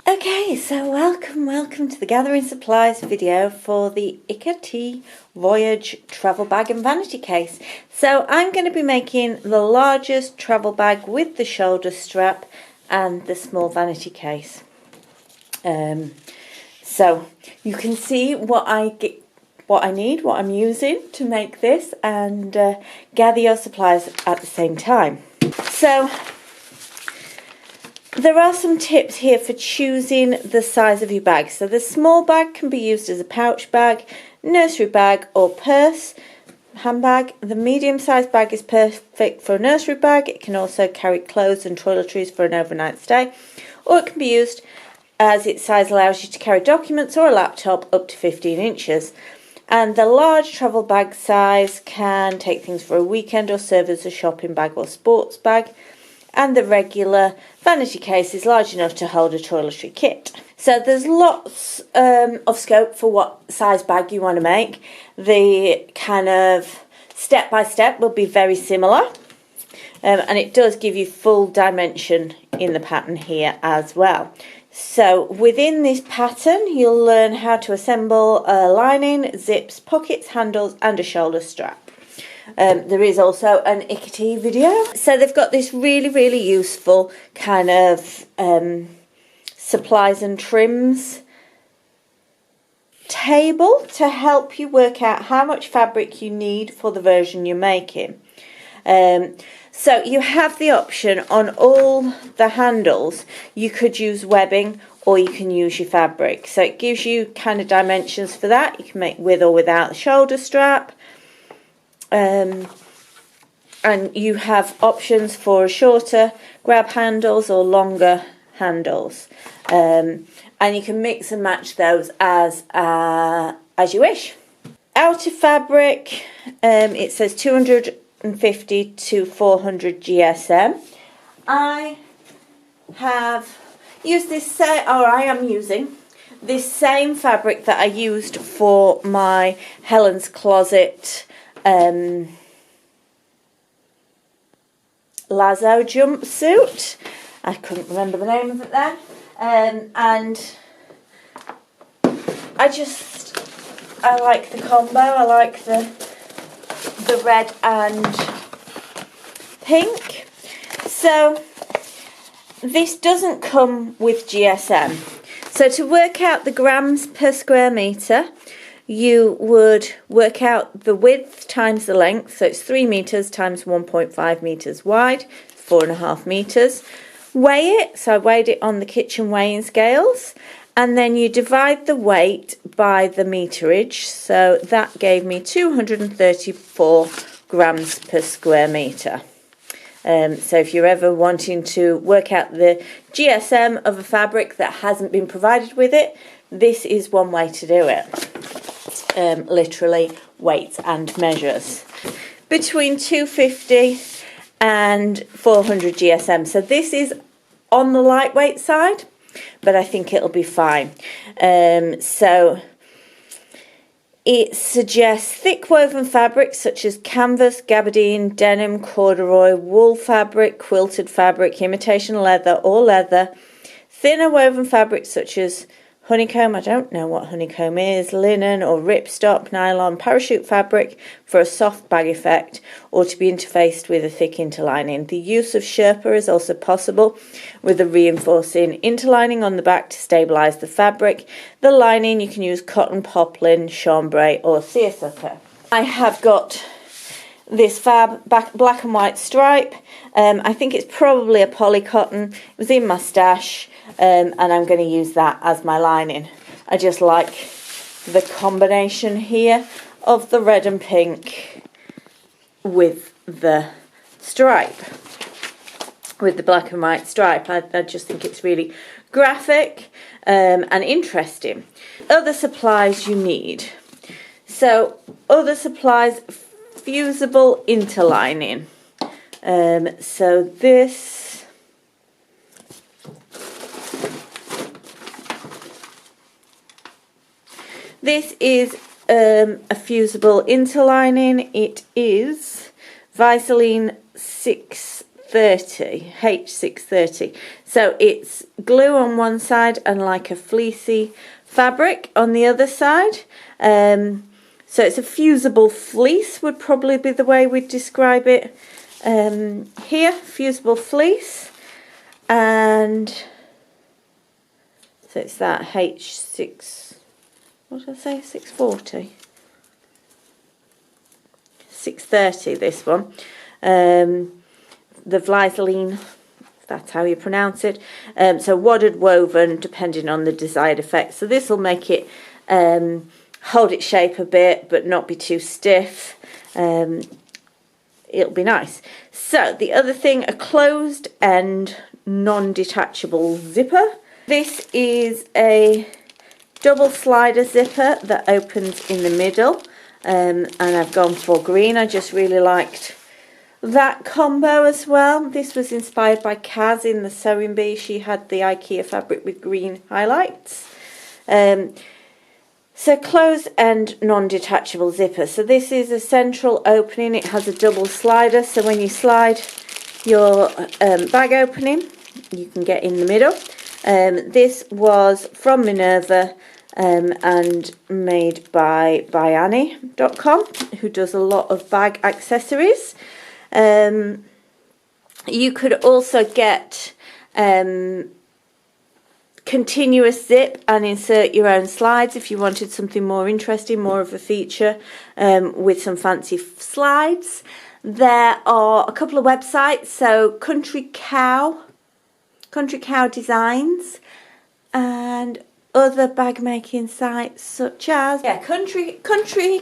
Okay, so welcome to the Gathering Supplies video for the Ikatee Voyage travel bag and vanity case. So I'm going to be making the largest travel bag with the shoulder strap and the small vanity case. So you can see what I'm using to make this, and gather your supplies at the same time. So there are some tips here for choosing the size of your bag. So the small bag can be used as a pouch bag, nursery bag or purse, handbag. The medium-sized bag is perfect for a nursery bag. It can also carry clothes and toiletries for an overnight stay, or it can be used as its size allows you to carry documents or a laptop up to 15 inches. And the large travel bag size can take things for a weekend or serve as a shopping bag or sports bag. And the regular vanity case is large enough to hold a toiletry kit. So there's lots of scope for what size bag you want to make. The kind of step by step will be very similar, and it does give you full dimension in the pattern here as well. So within this pattern you'll learn how to assemble a lining, zips, pockets, handles and a shoulder strap. There is also an Ikatee video. So they've got this really useful kind of supplies and trims table to help you work out how much fabric you need for the version you're making. So you have the option on all the handles. You could use webbing or you can use your fabric. So it gives you kind of dimensions for that. You can make with or without the shoulder strap. And you have options for shorter grab handles or longer handles, and you can mix and match those as you wish. Outer fabric, it says 250 to 400 GSM. I am using this same fabric that I used for my Helen's Closet Lazo jumpsuit. I couldn't remember the name of it then, and I like the combo. I like the red and pink. So this doesn't come with GSM. So to work out the grams per square metre, you would work out the width times the length, so it's 3 metres times 1.5 metres wide, 4.5 metres. Weigh it, so I weighed it on the kitchen weighing scales, and then you divide the weight by the meterage, so that gave me 234 grams per square metre. So if you're ever wanting to work out the GSM of a fabric that hasn't been provided with it, this is one way to do it. Literally weights and measures. Between 250 and 400 GSM. So this is on the lightweight side, but I think it'll be fine. So it suggests thick woven fabrics such as canvas, gabardine, denim, corduroy, wool fabric, quilted fabric, imitation leather or leather, thinner woven fabrics such as honeycomb, I don't know what honeycomb is, linen or ripstop, nylon, parachute fabric for a soft bag effect or to be interfaced with a thick interlining. The use of Sherpa is also possible with a reinforcing interlining on the back to stabilise the fabric. The lining, you can use cotton, poplin, chambray or seersucker. I have got this fab black and white stripe. I think it's probably a poly cotton. It was in my stash, and I'm going to use that as my lining. I just like the combination here of the red and pink with the stripe, with the black and white stripe. I just think it's really graphic and interesting. Other supplies you need. So other supplies, fusible interlining. So this is a fusible interlining. It is Vaseline 6 630, H630. So it's glue on one side and like a fleecy fabric on the other side. So it's a fusible fleece would probably be the way we'd describe it here, fusible fleece. And so it's that H6, what did I say, 640? 630, this one. The Vliseline, if that's how you pronounce it. So wadded woven, depending on the desired effect. So this will make it hold its shape a bit, but not be too stiff. It'll be nice. So the other thing, a closed end non-detachable zipper. This is a double slider zipper that opens in the middle, and I've gone for green. I just really liked that combo as well. This was inspired by Kaz in the Sewing Bee. She had the IKEA fabric with green highlights. So closed end non-detachable zipper. So this is a central opening. It has a double slider, so when you slide your bag opening, you can get in the middle. This was from Minerva and made by Vanity.com, who does a lot of bag accessories. You could also get continuous zip and insert your own slides if you wanted something more interesting, more of a feature, with some fancy slides. There are a couple of websites, so Country Cow Designs, and other bag making sites such as Country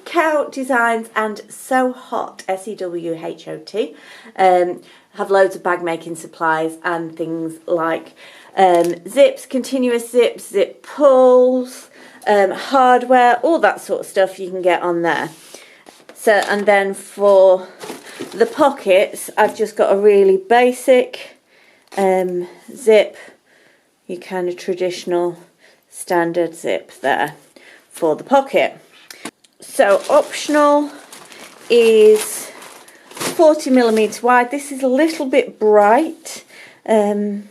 Cow Designs and So Hot, SEWHOT, have loads of bag making supplies and things like zips, continuous zips, zip pulls, hardware, all that sort of stuff you can get on there. So, and then for the pockets, I've just got a really basic zip, your kind of traditional standard zip there for the pocket. So optional is 40mm wide. This is a little bit bright in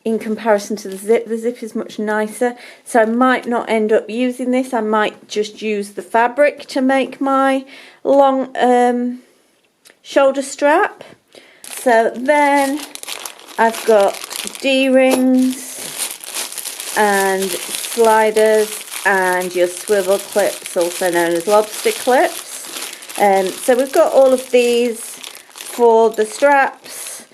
comparison to the zip. The zip is much nicer, so I might not end up using this. I might just use the fabric to make my long shoulder strap. So then I've got D-rings and sliders and your swivel clips, also known as lobster clips. So we've got all of these for the straps.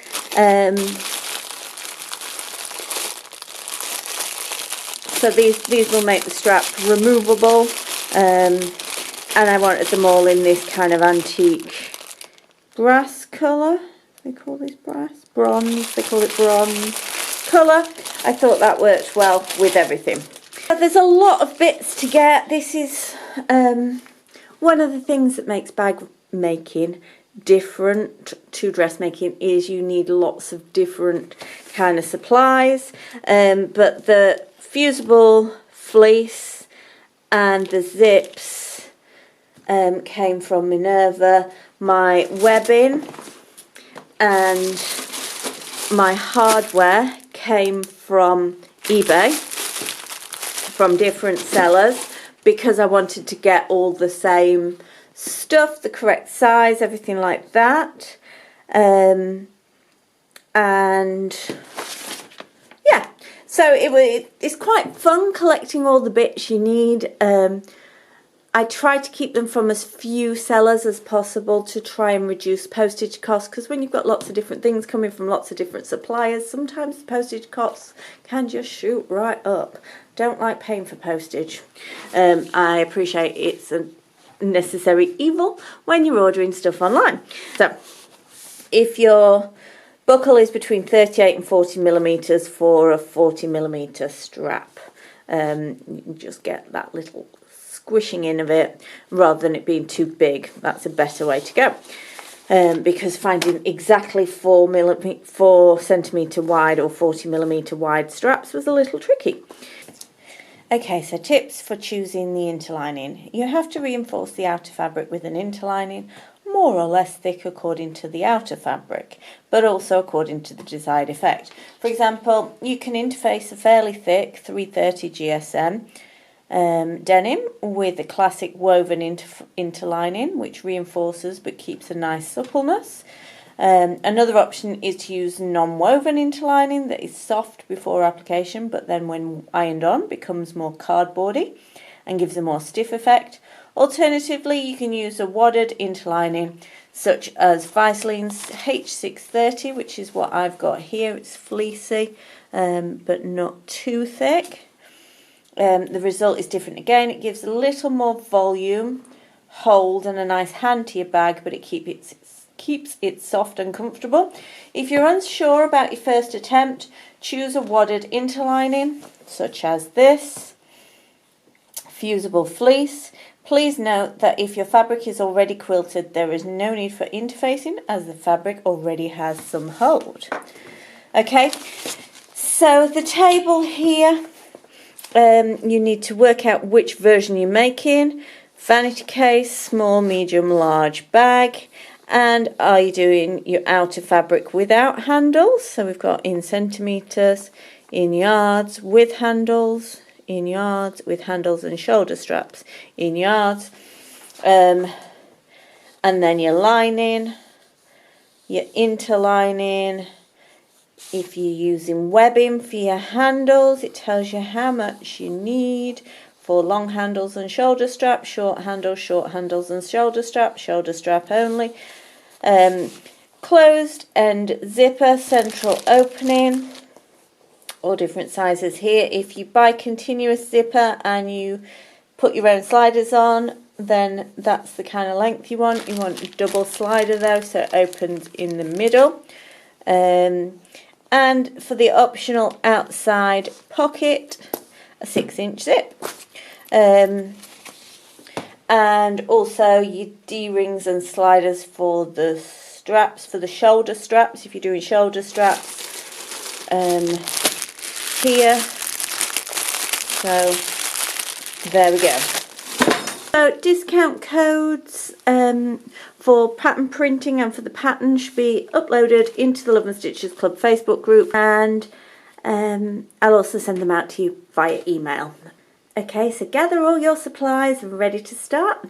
So these will make the strap removable, and I wanted them all in this kind of antique brass colour. They call this brass? Bronze. They call it bronze colour. I thought that worked well with everything. But there's a lot of bits to get. This is one of the things that makes bag making different to dressmaking is you need lots of different kind of supplies. But the fusible fleece and the zips came from Minerva. My webbing and my hardware came from eBay, from different sellers, because I wanted to get all the same stuff, the correct size, everything like that. And yeah, so it's quite fun collecting all the bits you need. I try to keep them from as few sellers as possible to try and reduce postage costs, because when you've got lots of different things coming from lots of different suppliers, sometimes the postage costs can just shoot right up. Don't like paying for postage. I appreciate it's a necessary evil when you're ordering stuff online. So if your buckle is between 38 and 40mm for a 40mm strap, you can just get that little squishing in of it rather than it being too big. That's a better way to go, because finding exactly 4 centimetre wide or 40mm wide straps was a little tricky. Okay, so tips for choosing the interlining. You have to reinforce the outer fabric with an interlining. more or less thick according to the outer fabric, but also according to the desired effect. For example, you can interface a fairly thick 330 GSM denim with a classic woven interlining, which reinforces but keeps a nice suppleness. Another option is to use non-woven interlining that is soft before application, but then when ironed on becomes more cardboardy and gives a more stiff effect. Alternatively, you can use a wadded interlining such as Visline's H630, which is what I've got here. It's fleecy but not too thick. The result is different again. It gives a little more volume, hold and a nice hand to your bag, but it keeps it soft and comfortable. If you're unsure about your first attempt, choose a wadded interlining such as this fusible fleece. Please note that if your fabric is already quilted, there is no need for interfacing as the fabric already has some hold. Okay, so the table here, you need to work out which version you're making. Vanity case, small, medium, large bag. And are you doing your outer fabric without handles? So we've got in centimetres, in yards, with handles, in yards, with handles and shoulder straps, in yards. And then your lining, your interlining. If you're using webbing for your handles, it tells you how much you need for long handles and shoulder strap, short handles and shoulder strap only. Closed end zipper, central opening, all different sizes here. If you buy continuous zipper and you put your own sliders on, then that's the kind of length you want. You want a double slider though, so it opens in the middle. And for the optional outside pocket, a 6-inch zip. And also your D-rings and sliders for the straps, for the shoulder straps, if you're doing shoulder straps, here. So there we go. So discount codes for pattern printing and for the pattern should be uploaded into the Love and Stitches Club Facebook group, and I'll also send them out to you via email. Okay, so gather all your supplies and ready to start.